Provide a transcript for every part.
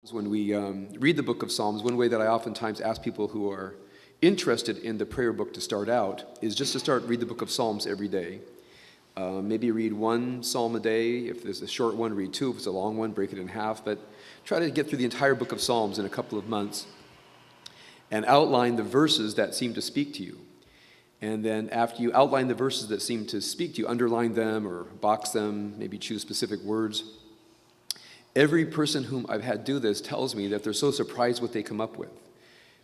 When we read the book of Psalms, one way that I oftentimes ask people who are interested in the prayer book to start out is just to read the book of Psalms every day. Maybe read one psalm a day. If there's a short one, read two. If it's a long one, break it in half. But try to get through the entire book of Psalms in a couple of months and outline the verses that seem to speak to you. And then after you outline the verses that seem to speak to you, underline them or box them, maybe choose specific words. Every person whom I've had do this tells me that they're so surprised what they come up with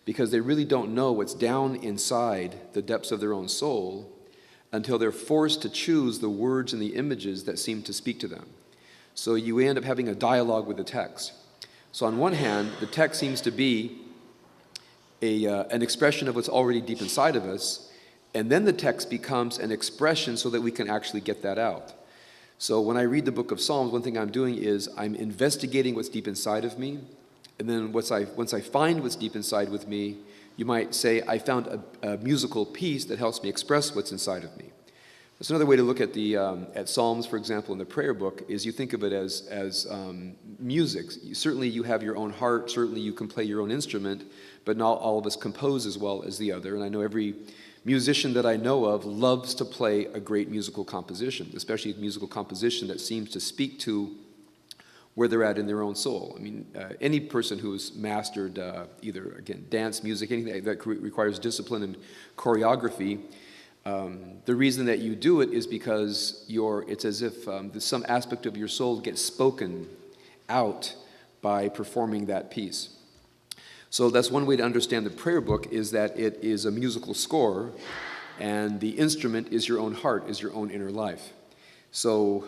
because they really don't know what's down inside the depths of their own soul until they're forced to choose the words and the images that seem to speak to them. So you end up having a dialogue with the text. So on one hand, the text seems to be an expression of what's already deep inside of us, and then the text becomes an expression so that we can actually get that out. So when I read the book of Psalms, one thing I'm doing is I'm investigating what's deep inside of me. And then once I find what's deep inside with me, you might say I found a musical piece that helps me express what's inside of me. That's another way to look at at Psalms, for example, in the prayer book, is you think of it as music. Certainly you have your own heart, certainly you can play your own instrument, but not all of us compose as well as the other. And I know every musician that I know of loves to play a great musical composition, especially a musical composition that seems to speak to where they're at in their own soul. I mean, any person who's mastered either, again, dance, music, anything that requires discipline and choreography, the reason that you do it is because it's as if some aspect of your soul gets spoken out by performing that piece. So that's one way to understand the prayer book, is that it is a musical score, and the instrument is your own heart, is your own inner life. So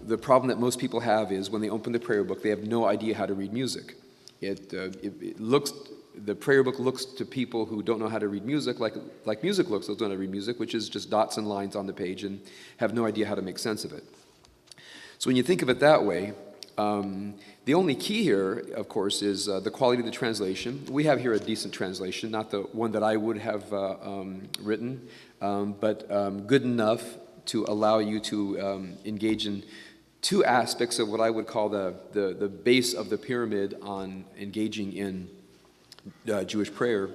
the problem that most people have is when they open the prayer book, they have no idea how to read music. The prayer book looks to people who don't know how to read music like music looks, those who don't know how to read music, which is just dots and lines on the page and have no idea how to make sense of it. So when you think of it that way, the only key here, of course, is the quality of the translation. We have here a decent translation, not the one that I would have written, but good enough to allow you to engage in two aspects of what I would call the base of the pyramid on engaging in Jewish prayer.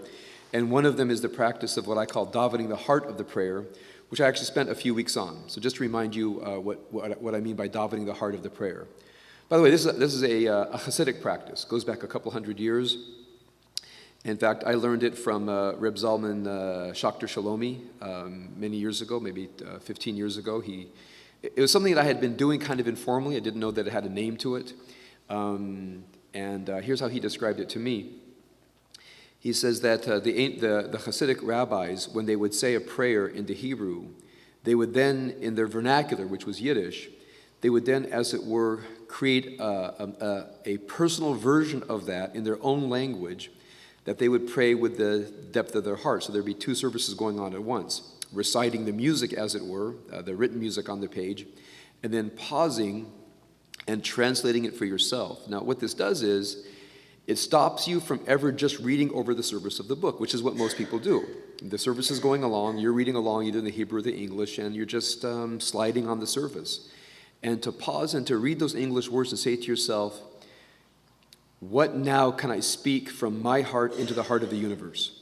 And one of them is the practice of what I call davening the heart of the prayer, which I actually spent a few weeks on. So just to remind you what I mean by davening the heart of the prayer. By the way, this is a Hasidic practice. It goes back a couple hundred years. In fact, I learned it from Reb Zalman Schachter Shalomi many years ago, maybe 15 years ago. It was something that I had been doing kind of informally. I didn't know that it had a name to it. Here's how he described it to me. He says that the Hasidic rabbis, when they would say a prayer in the Hebrew, they would then, in their vernacular, which was Yiddish, they would then, as it were, create a personal version of that in their own language that they would pray with the depth of their heart. So there'd be two services going on at once, reciting the music, as it were, the written music on the page, and then pausing and translating it for yourself. Now, what this does is it stops you from ever just reading over the service of the book, which is what most people do. The service is going along, you're reading along either in the Hebrew or the English, and you're just sliding on the surface. And to pause and to read those English words and say to yourself, what now can I speak from my heart into the heart of the universe?